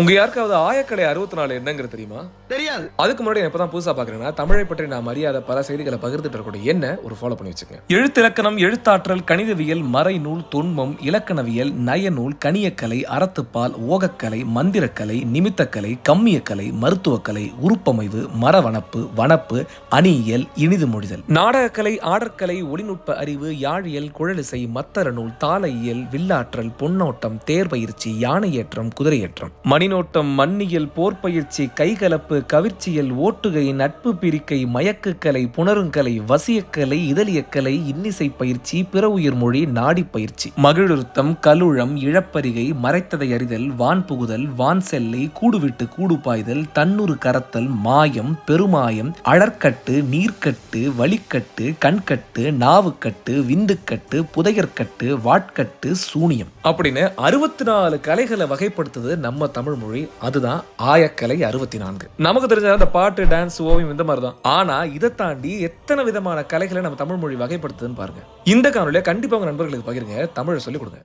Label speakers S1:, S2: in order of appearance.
S1: உங்க யாருக்காவது ஆயக்கலை 64 என்னங்கிறது தெரியுமா?
S2: தெரியாது.
S1: அதுக்கு முன்னாடி இப்பதான் புதுசா பாக்குறேன்னா தமிழை பற்றி நாம் அறியாத பல செய்திகளை பகிர்ந்துட்டு இருக்கக்கூடிய என்ன ஒரு ஃபாலோ பண்ணி வச்சுங்க. எழுத்திலக்கணம், எழுத்தாற்றல், கணிதவியல், மறைநூல், தொன்மம், இலக்கணவியல், நயநூல், கணியக்கலை, அறத்துப்பால், ஓகக்கலை, மந்திரக்கலை, நிமித்தக்கலை, கம்மியக்கலை, மருத்துவக்கலை, உருப்பமைவு, மரவனப்பு, வனப்பு, அணியியல், இனிது மொழிதல், நாடகக்கலை, ஆடற்கலை, ஒளிநுட்ப அறிவு, யாழியல், குழலிசை, மத்தர நூல், தாளையியல், வில்லாற்றல், பொன்னோட்டம், தேர்பயிற்சி, யானையேற்றம், குதிரையேற்றம், மணிநோட்டம், மண்ணியல், போர்ப்பயிற்சி, கைகலப்பு, கவிர்ச்சியல், ஓட்டுகை, நட்பு பிரிக்கை, மயக்குக்கலை, புணருங்கலை, வசியக்கலை, இதழியக்கலை, இன்னிசை பயிற்சி, பிற உயிர் மொழி, நாடி பயிற்சி, மகிழுத்தம், கலுழம், இழப்பரிகை, மறைத்ததை அறிதல், வான் புகுதல், வான் செல்லை, கூடுவிட்டு கூடு பாய்தல், தன்னுரு கரத்தல், மாயம், பெருமாயம், அழற்கட்டு, நீர்க்கட்டு, வழிக்கட்டு, கண்கட்டு, நாவுக்கட்டு, விந்துக்கட்டு, புதையற்கட்டு, வாட்கட்டு, சூனியம் அப்படின்னு 64 கலைகளை வகைப்படுத்துது நம்ம தமிழ் மொழி. அதுதான் ஆயக்கலை 64. நமக்கு தெரிஞ்ச அந்த பாட்டு, டான்ஸ், ஓவியம் இந்த மாதிரி தான். ஆனா இதை தாண்டி எத்தனை விதமான கலைகளை நம்ம தமிழ் மொழி வகைப்படுத்துதுன்னு பாருங்க. இந்த காணொலியை கண்டிப்பா உங்க நண்பர்களுக்கு பகிருங்க. தமிழை சொல்லிக் கொடுங்க.